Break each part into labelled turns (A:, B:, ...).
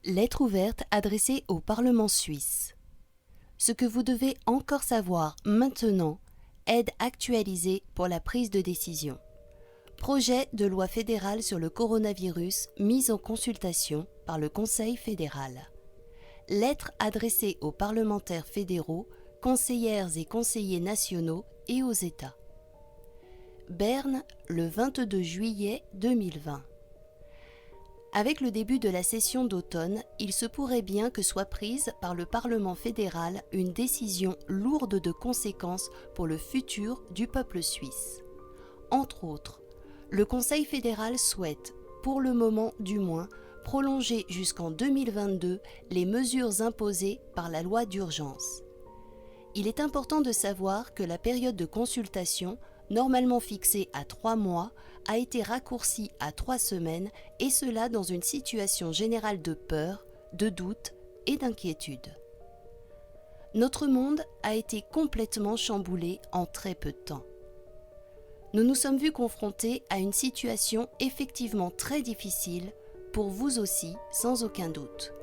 A: Lettre ouverte adressée au Parlement suisse. Ce que vous devez encore savoir maintenant, aide actualisée pour la prise de décision. Projet de loi fédérale sur le coronavirus mis en consultation par le Conseil fédéral. Lettre adressée aux parlementaires fédéraux, conseillères et conseillers nationaux et aux États. Berne, le 22 juillet 2020. Avec le début de la session d'automne, il se pourrait bien que soit prise par le Parlement fédéral une décision lourde de conséquences pour le futur du peuple suisse. Entre autres, le Conseil fédéral souhaite, pour le moment du moins, prolonger jusqu'en 2022 les mesures imposées par la loi d'urgence. Il est important de savoir que la période de consultation, normalement fixée à 3 mois, a été raccourcie à 3 semaines, et cela dans une situation générale de peur, de doute et d'inquiétude. Notre monde a été complètement chamboulé en très peu de temps. Nous nous sommes vus confrontés à une situation effectivement très difficile, pour vous aussi, sans aucun doute.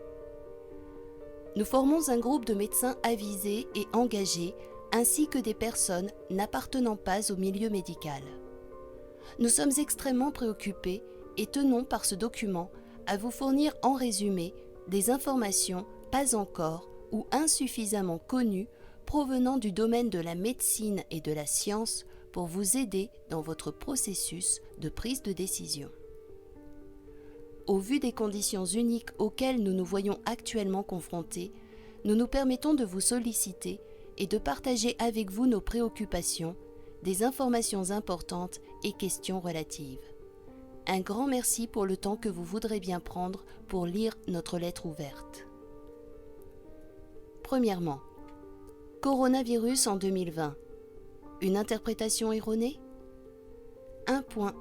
A: Nous formons un groupe de médecins avisés et engagés, ainsi que des personnes n'appartenant pas au milieu médical. Nous sommes extrêmement préoccupés et tenons par ce document à vous fournir en résumé des informations pas encore ou insuffisamment connues provenant du domaine de la médecine et de la science pour vous aider dans votre processus de prise de décision. Au vu des conditions uniques auxquelles nous nous voyons actuellement confrontés, nous nous permettons de vous solliciter et de partager avec vous nos préoccupations, des informations importantes et questions relatives. Un grand merci pour le temps que vous voudrez bien prendre pour lire notre lettre ouverte. Premièrement, coronavirus en 2020. Une interprétation erronée ? 1.1.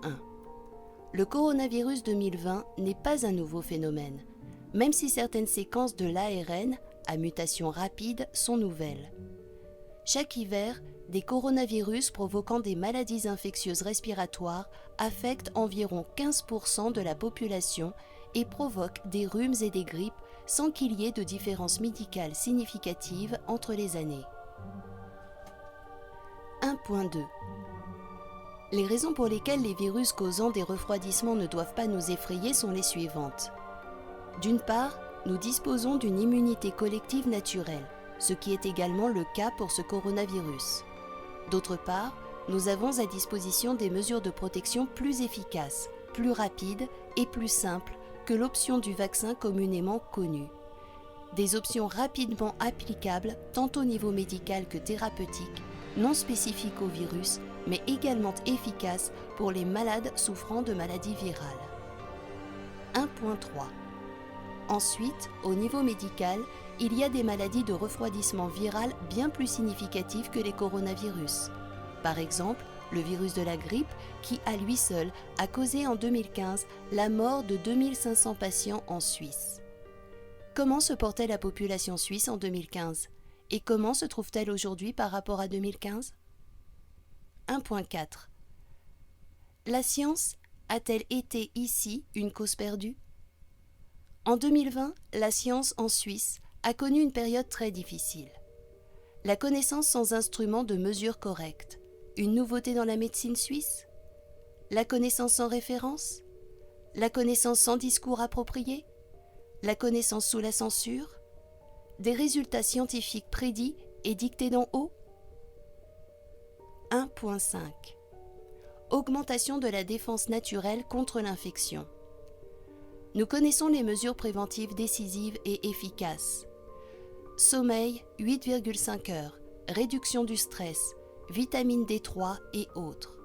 A: Le coronavirus 2020 n'est pas un nouveau phénomène, même si certaines séquences de l'ARN à mutation rapide sont nouvelles. Chaque hiver, des coronavirus provoquant des maladies infectieuses respiratoires affectent environ 15% de la population et provoquent des rhumes et des grippes sans qu'il y ait de différence médicale significative entre les années. 1.2. Les raisons pour lesquelles les virus causant des refroidissements ne doivent pas nous effrayer sont les suivantes. D'une part, nous disposons d'une immunité collective naturelle, ce qui est également le cas pour ce coronavirus. D'autre part, nous avons à disposition des mesures de protection plus efficaces, plus rapides et plus simples que l'option du vaccin communément connue. Des options rapidement applicables tant au niveau médical que thérapeutique, non spécifiques au virus, mais également efficaces pour les malades souffrant de maladies virales. 1.3. Ensuite, au niveau médical, il y a des maladies de refroidissement viral bien plus significatives que les coronavirus. Par exemple, le virus de la grippe qui, à lui seul, a causé en 2015 la mort de 2500 patients en Suisse. Comment se portait la population suisse en 2015 ? Et comment se trouve-t-elle aujourd'hui par rapport à 2015 ? 1.4. La science a-t-elle été ici une cause perdue ? En 2020, la science en Suisse a connu une période très difficile. La connaissance sans instrument de mesure correcte, une nouveauté dans la médecine suisse ? La connaissance sans référence ? La connaissance sans discours approprié ? La connaissance sous la censure ? Des résultats scientifiques prédits et dictés d'en haut ? 1.5. Augmentation de la défense naturelle contre l'infection. Nous connaissons les mesures préventives décisives et efficaces. Sommeil 8,5 heures, réduction du stress, vitamine D3 et autres.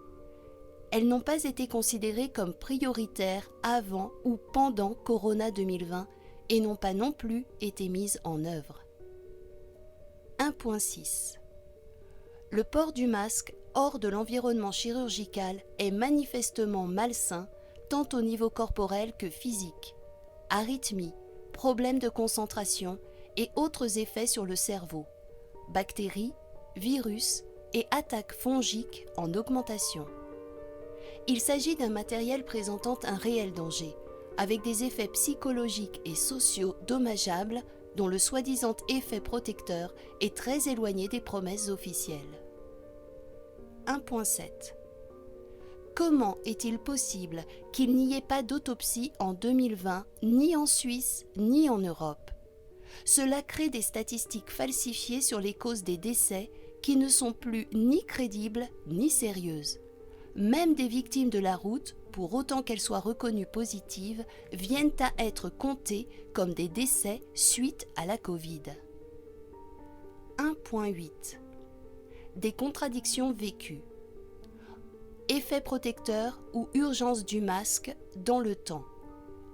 A: Elles n'ont pas été considérées comme prioritaires avant ou pendant Corona 2020 et n'ont pas non plus été mises en œuvre. 1.6. Le port du masque hors de l'environnement chirurgical est manifestement malsain tant au niveau corporel que physique. Arythmie, problèmes de concentration et autres effets sur le cerveau, bactéries, virus et attaques fongiques en augmentation. Il s'agit d'un matériel présentant un réel danger, avec des effets psychologiques et sociaux dommageables dont le soi-disant effet protecteur est très éloigné des promesses officielles. 1.7. Comment est-il possible qu'il n'y ait pas d'autopsie en 2020, ni en Suisse, ni en Europe ? Cela crée des statistiques falsifiées sur les causes des décès qui ne sont plus ni crédibles ni sérieuses. Même des victimes de la route, pour autant qu'elles soient reconnues positives, viennent à être comptées comme des décès suite à la Covid. 1.8. Des contradictions vécues. Effet protecteur ou urgence du masque dans le temps.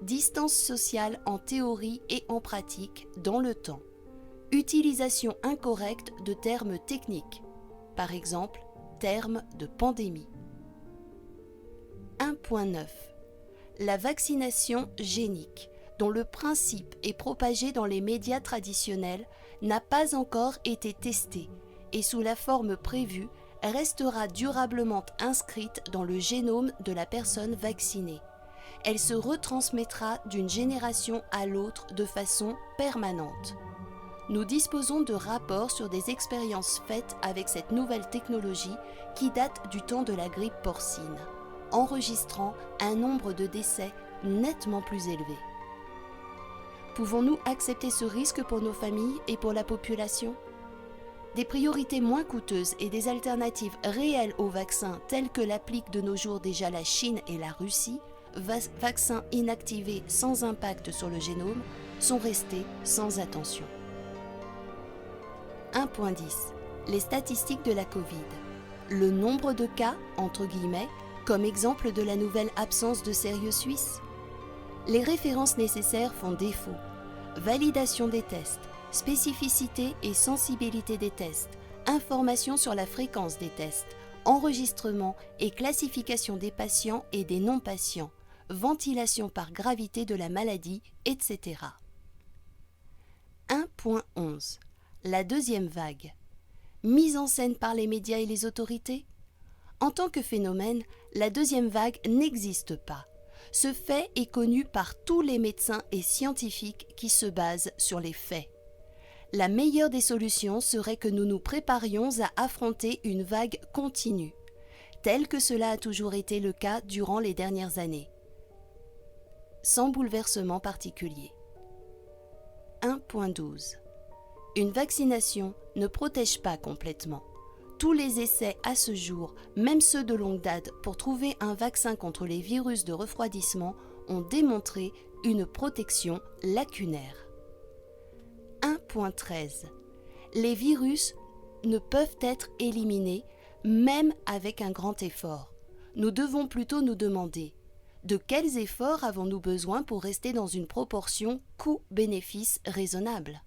A: Distance sociale en théorie et en pratique dans le temps. Utilisation incorrecte de termes techniques. Par exemple, termes de pandémie. 1.9. La vaccination génique, dont le principe est propagé dans les médias traditionnels, n'a pas encore été testé et sous la forme prévue, restera durablement inscrite dans le génome de la personne vaccinée. Elle se retransmettra d'une génération à l'autre de façon permanente. Nous disposons de rapports sur des expériences faites avec cette nouvelle technologie qui date du temps de la grippe porcine, enregistrant un nombre de décès nettement plus élevé. Pouvons-nous accepter ce risque pour nos familles et pour la population ? Des priorités moins coûteuses et des alternatives réelles aux vaccins telles que l'appliquent de nos jours déjà la Chine et la Russie, vaccins inactivés sans impact sur le génome, sont restés sans attention. 1.10. Les statistiques de la Covid. Le nombre de cas, entre guillemets, comme exemple de la nouvelle absence de sérieux suisse. Les références nécessaires font défaut. Validation des tests, spécificité et sensibilité des tests, information sur la fréquence des tests, enregistrement et classification des patients et des non-patients, ventilation par gravité de la maladie, etc. 1.11. La deuxième vague. Mise en scène par les médias et les autorités ? En tant que phénomène, la deuxième vague n'existe pas. Ce fait est connu par tous les médecins et scientifiques qui se basent sur les faits. La meilleure des solutions serait que nous nous préparions à affronter une vague continue, tel que cela a toujours été le cas durant les dernières années, sans bouleversement particulier. 1.12. Une vaccination ne protège pas complètement. Tous les essais à ce jour, même ceux de longue date pour trouver un vaccin contre les virus de refroidissement, ont démontré une protection lacunaire. 1.13. Les virus ne peuvent être éliminés, même avec un grand effort. Nous devons plutôt nous demander de quels efforts avons-nous besoin pour rester dans une proportion coût-bénéfice raisonnable ?